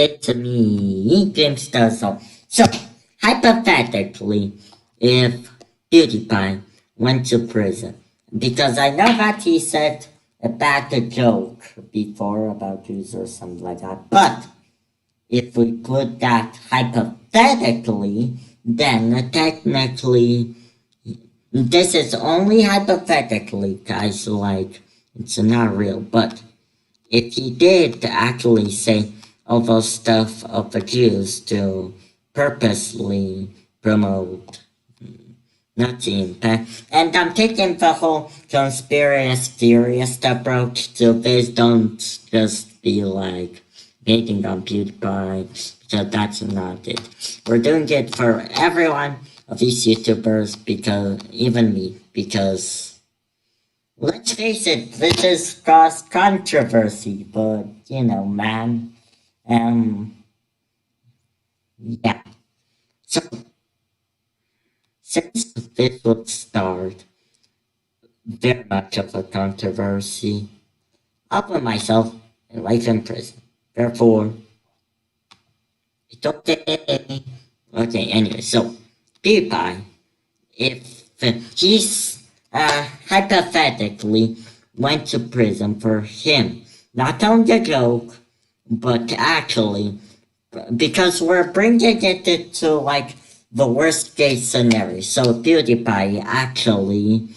it to me, James Duzzle. So, hypothetically, if PewDiePie went to prison, because I know that he said a bad joke before about Jews or something like that, but if we put that hypothetically, then technically, this is only hypothetically, guys, like, it's not real, but if he did actually say all those stuff of the Jews to purposely promote Nazi impact, and I'm taking the whole conspiracy theorist approach to this, don't just be like hating on PewDiePie, because that's not it. We're doing it for everyone of these YouTubers, because, even me, because let's face it, this has caused controversy, but, man, yeah. So, since this would start very much of a controversy, I'll put myself in life in prison. Therefore, it's okay. Okay, anyway, so, PewDiePie, if he's hypothetically went to prison for him, not on the joke, but actually, because we're bringing it to like the worst case scenario. So PewDiePie actually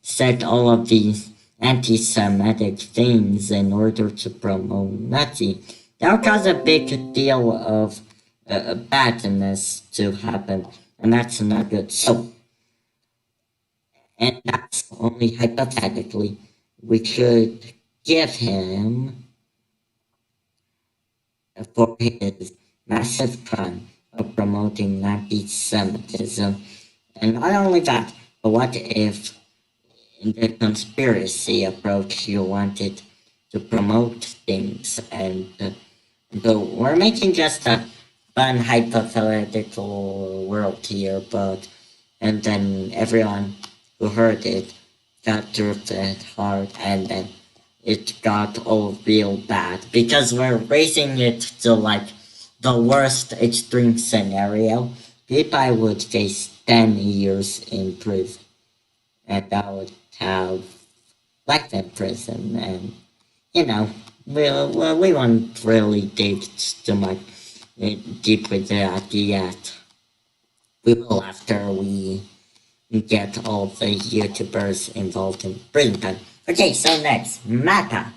said all of these anti-Semitic things in order to promote Nazi. That would cause a big deal of badness to happen, and that's not good. So, and that's only hypothetically, we should give him, for his massive crime of promoting anti-Semitism. And not only that, but what if in the conspiracy approach you wanted to promote things, and but we're making just a fun hypothetical world here, but and then everyone who heard it got drifted hard, and then it got all real bad, because we're raising it to like the worst extreme scenario. PewDiePie would face 10 years in prison, and that would have life in prison, and we won't really dig too much deep with that yet. We will after we get all the YouTubers involved in prison time. Okay, so next, matpat.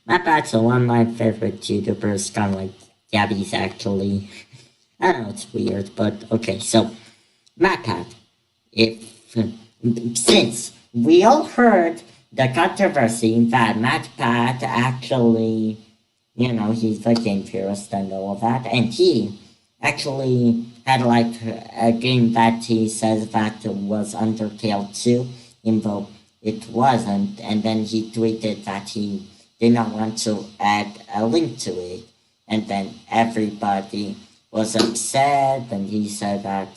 Matpat's one of my favorite YouTubers, kind of like Gabbie's actually. I don't know, it's weird, but okay, so matpat. Since we all heard the controversy that matpat actually, he's a game theorist and all of that, and he actually had like a game that he says that was Undertale 2, even though it wasn't, and then he tweeted that he did not want to add a link to it, and then everybody was upset, and he said that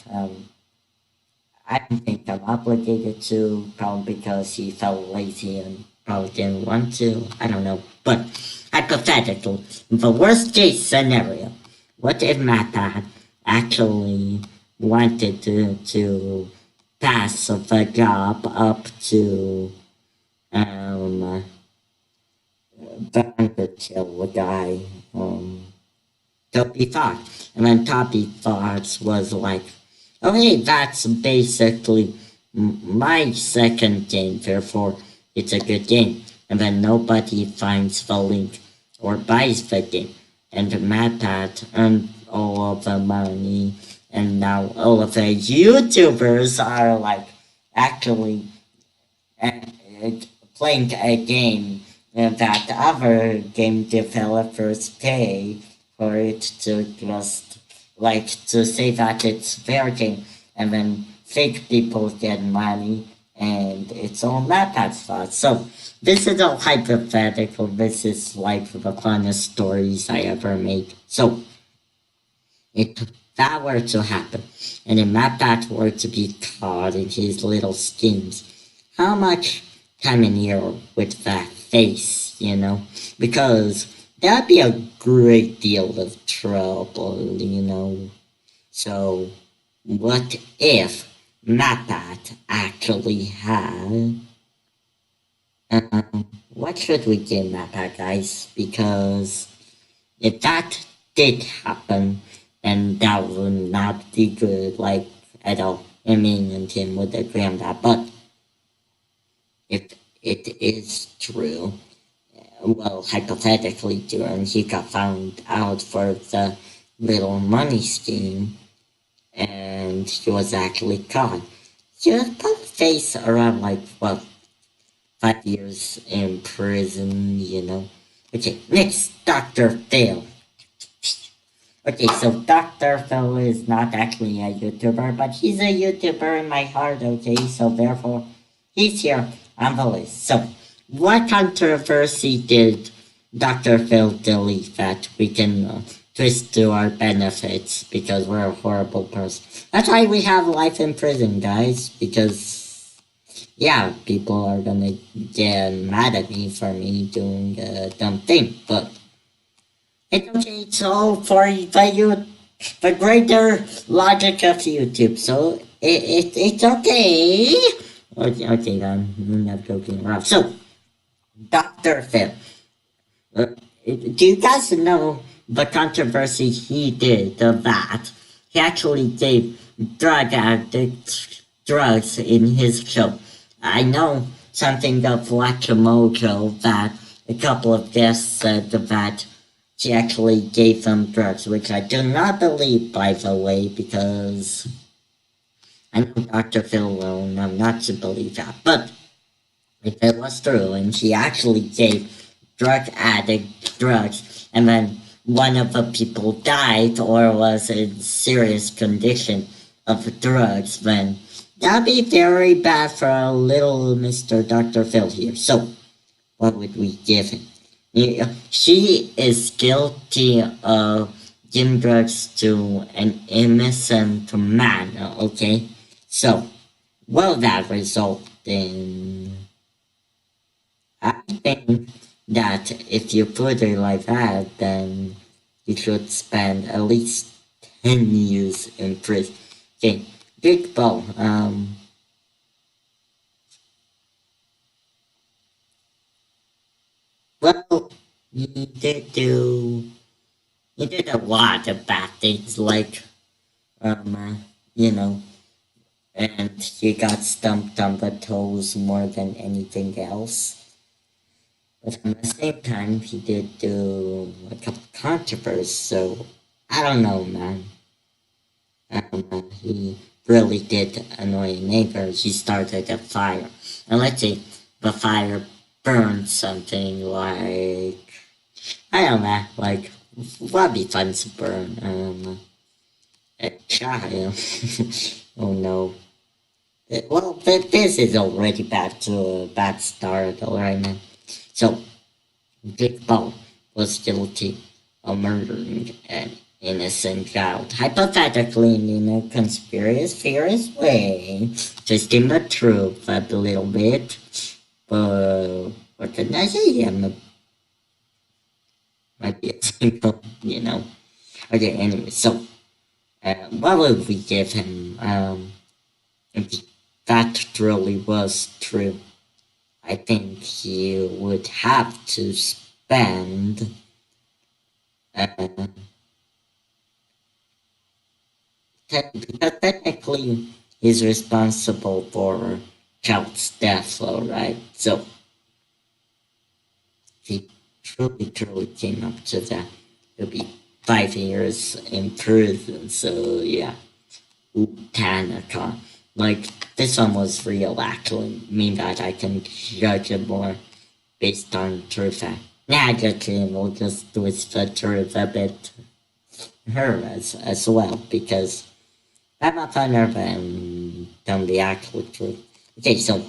I don't think I'm obligated to, probably because he felt lazy and probably didn't want to, I don't know, but hypothetically, the worst case scenario, what if matpat actually wanted to pass the job up to the Undertale guy, Toby Fox. And then Toby Fox was like, oh hey, that's basically my second game, therefore it's a good game. And then nobody finds the link or buys the game. And matpat earned all of the money, and now all of the YouTubers are like actually playing a game that other game developers pay for it to just like to say that it's their game, and then fake people get money, and it's all matpat's fault. So this is all hypothetical. This is like the funnest stories I ever made. So if that were to happen, and if matpat were to be caught in his little schemes, how much time in here would that face, Because that'd be a great deal of trouble, So, what if matpat actually had what should we give matpat, guys? Because if that did happen, then that would not be good, like, at all. I mean, and Tim would agree on that. But if it is true, well, hypothetically true, and he got found out for the little money scheme, and he was actually caught, he would probably face around, like, well, 5 years in prison. Okay, next, Dr. Phil. Okay, so Dr. Phil is not actually a YouTuber, but he's a YouTuber in my heart, okay? So therefore, he's here on the list. So, what controversy did Dr. Phil delete that we can twist to our benefits because we're a horrible person? That's why we have life in prison, guys, because, yeah, people are gonna get mad at me for me doing a dumb thing, but it's okay, it's all for the greater logic of YouTube, so it's okay. Okay, I'm not joking around. So, Dr. Phil, do you guys know the controversy he did of that? He actually gave drug addicts drugs in his show. I know something of tanamogeau that a couple of guests said that she actually gave them drugs, which I do not believe, by the way, because I know Dr. Phil will know not to believe that. But if it was true and she actually gave drug addict drugs and then one of the people died or was in serious condition of drugs, then that'd be very bad for a little Mr. Dr. Phil here. So, what would we give him? She is guilty of giving drugs to an innocent man, okay? So, will that result in... I think that if you put it like that, then you should spend at least 10 years in prison. Okay, jakepaul, well, he did do... He did a lot of bad things, like, you know, and he got stumped on the toes more than anything else. But at the same time, he did do a couple controversies, so I don't know, man. He really did annoy a neighbor. He started a fire. And let's say the fire burned something like, I don't know, like, what'd be fun to burn? A child. Oh no. Well, this is already bad to a bad start, alright, man. So, jakepaul was guilty of murdering an innocent child, hypothetically in a conspiracy way, twisting the truth a little bit. But what can I say? Might be a simple. Okay, anyway, so what would we give him? If that truly was true, I think he would have to spend because technically he's responsible for child's death, alright? So he truly came up to that. It'll be 5 years in prison, so yeah. Tanaka. Like, this one was real, actually, mean that I can judge it more based on truth. Nah, actually, we'll just twist the truth a bit her as well, because I'm a fan of than the actual truth. Okay, so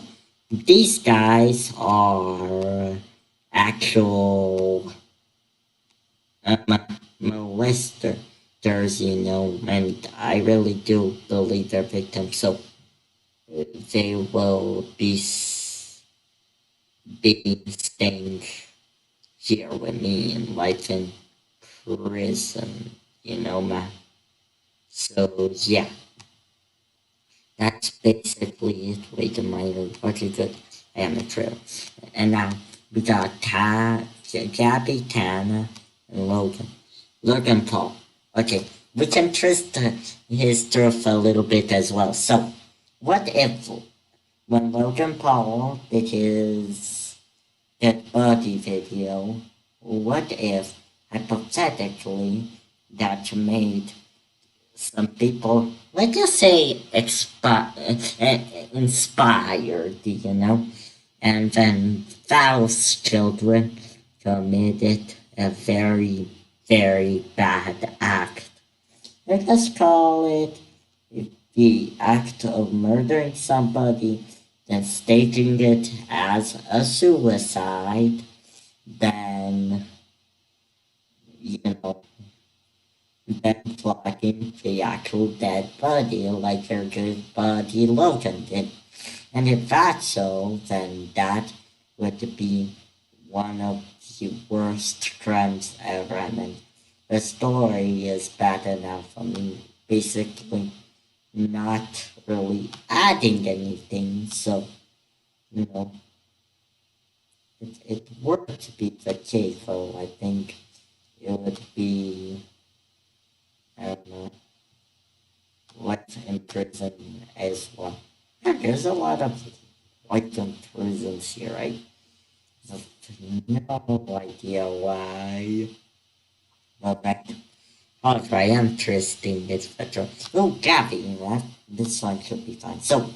these guys are actual molesters, and I really do believe they're victims, so they will be staying here with me in life in prison, man. So yeah, that's basically it. Wait a minute, okay, good. I am a trail. And now we got Gabbie, Tana, and Logan. Logan Paul. Okay, we can twist his turf a little bit as well. So, what if when Logan Paul did his dead body video, what if hypothetically that made some people, let's just say, inspired, and then those children committed a very, very bad act. Let's call it the act of murdering somebody, then staging it as a suicide, then, you know, then flogging the actual dead body like your good body Logan did. And if that's so, then that would be one of the worst crimes ever. I mean, the story is bad enough. I mean, basically not really adding anything. So, you know, it were to be the case, so I think it would be, I don't know, life in prison as well. Yeah, there's a lot of life in prisons here. I have no idea why. But very interesting, etc. Oh, Gabby, this one should be fine. So,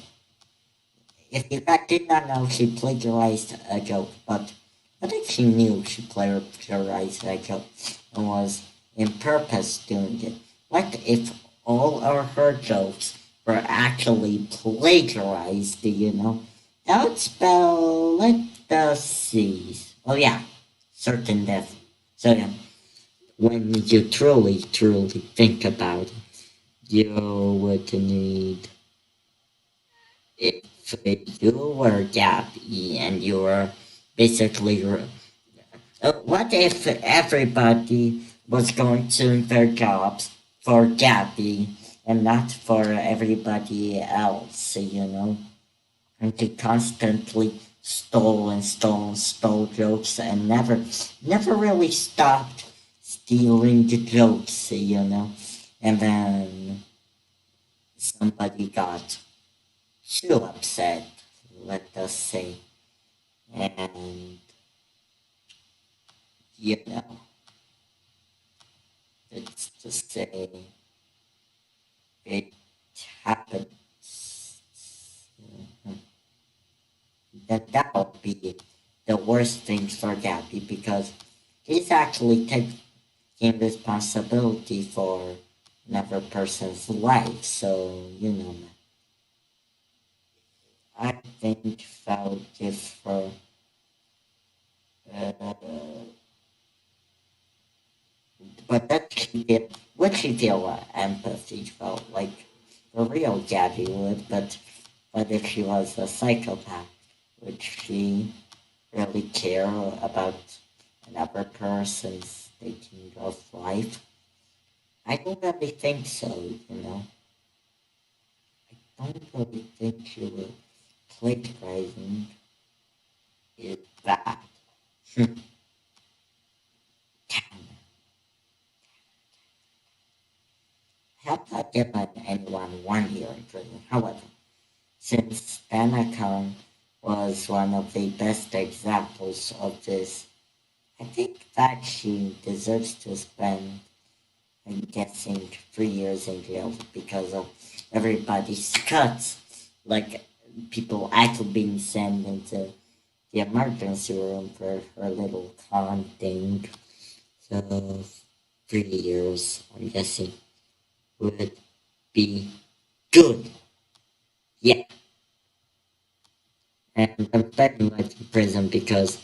if you guys did not know, she plagiarized a joke, but I think she knew she plagiarized a joke and was in purpose doing it. What if all of her jokes were actually plagiarized, That would spell, let's see. Oh yeah, certain death. So yeah, when you truly, truly think about it, you would need, if you were Gabbie and you were basically, what if everybody was going to their jobs for Gabbie and not for everybody else, And to constantly stole jokes and never really stopped stealing the jokes, And then somebody got too upset, let us say, and it's to say it happened. That would be the worst thing for Gabby because he's actually taking responsibility for another person's life. So, I think that would give her but that she feel empathy felt like the real Gabby would, but if she was a psychopath, would she really care about another person's taking of life? I don't really think so, I don't really think she would plagiarizing is bad. Have not given anyone 1 year in prison. However, since Tanamogeau was one of the best examples of this, I think that she deserves to spend, I'm guessing, 3 years in jail because of everybody's cuts. Like people actually being sent into the emergency room for her little con thing. So 3 years, I'm guessing, would be good. Yeah. And I'm betting life in prison because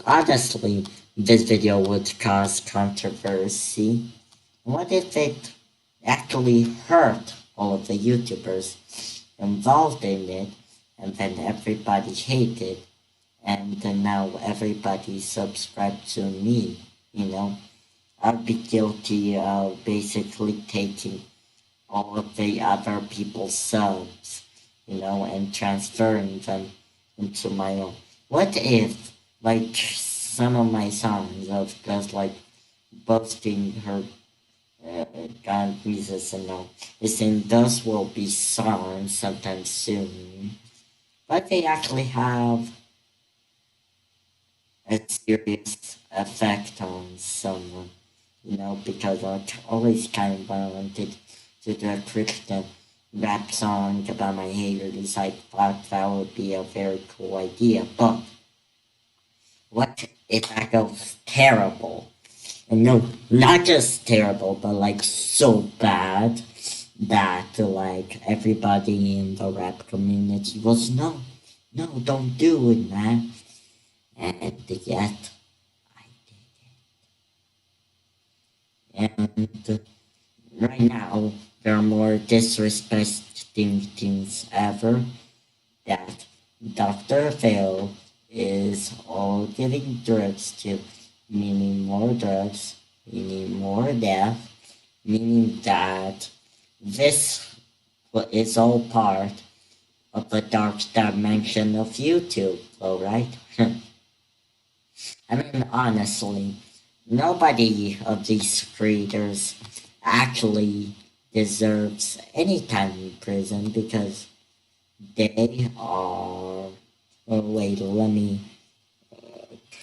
honestly, this video would cause controversy. What if it actually hurt all of the YouTubers involved in it, and then everybody hated, and now everybody subscribed to me, you know, I'd be guilty of basically taking all of the other people's subs, and transferring them into my own. What if, like, some of my songs of just like boasting her God Jesus and all, is in those will be songs sometime soon, but they actually have a serious effect on someone, because I always kind of wanted to do a Christian rap song about my haters. I thought that would be a very cool idea, but what if that goes terrible? And no, not just terrible, but like so bad that like everybody in the rap community was no, don't do it, man. And yet I did it. And right now there are more disrespecting things ever that drphil is all giving drugs to, meaning more drugs, meaning more death, meaning that this is all part of the dark dimension of YouTube, alright? I mean, honestly, nobody of these creators actually deserves any time in prison because they are. Oh, wait, let me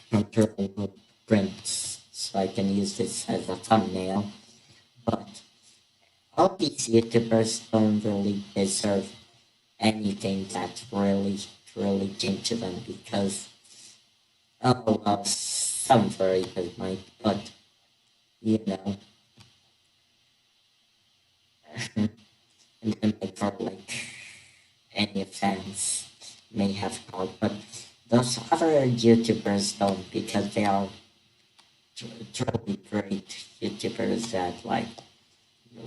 control the prints so I can use this as a thumbnail. But all these YouTubers don't really deserve anything that really came to them because, oh, well, some very good might, but, you know, and then for like any offense may have caused, but those other YouTubers don't because they are truly great YouTubers that like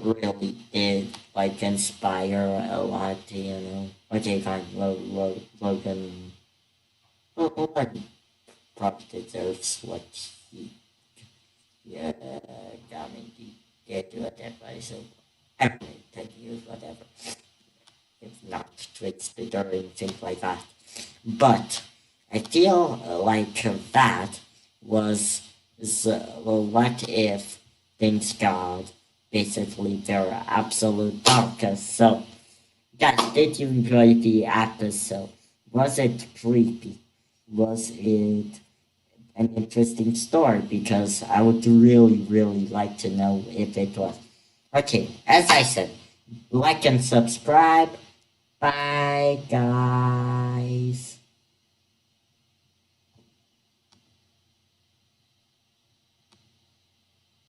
really did like inspire a lot, Okay, fine, Logan probably deserves what he got me did to whatever, so anyway, 10 years, whatever. It's not twisted or anything like that. But I feel like that was well, what if things got basically their absolute darkest. So, guys, did you enjoy the episode? Was it creepy? Was it an interesting story? Because I would really like to know if it was. Okay, as I said, like and subscribe. Bye, guys.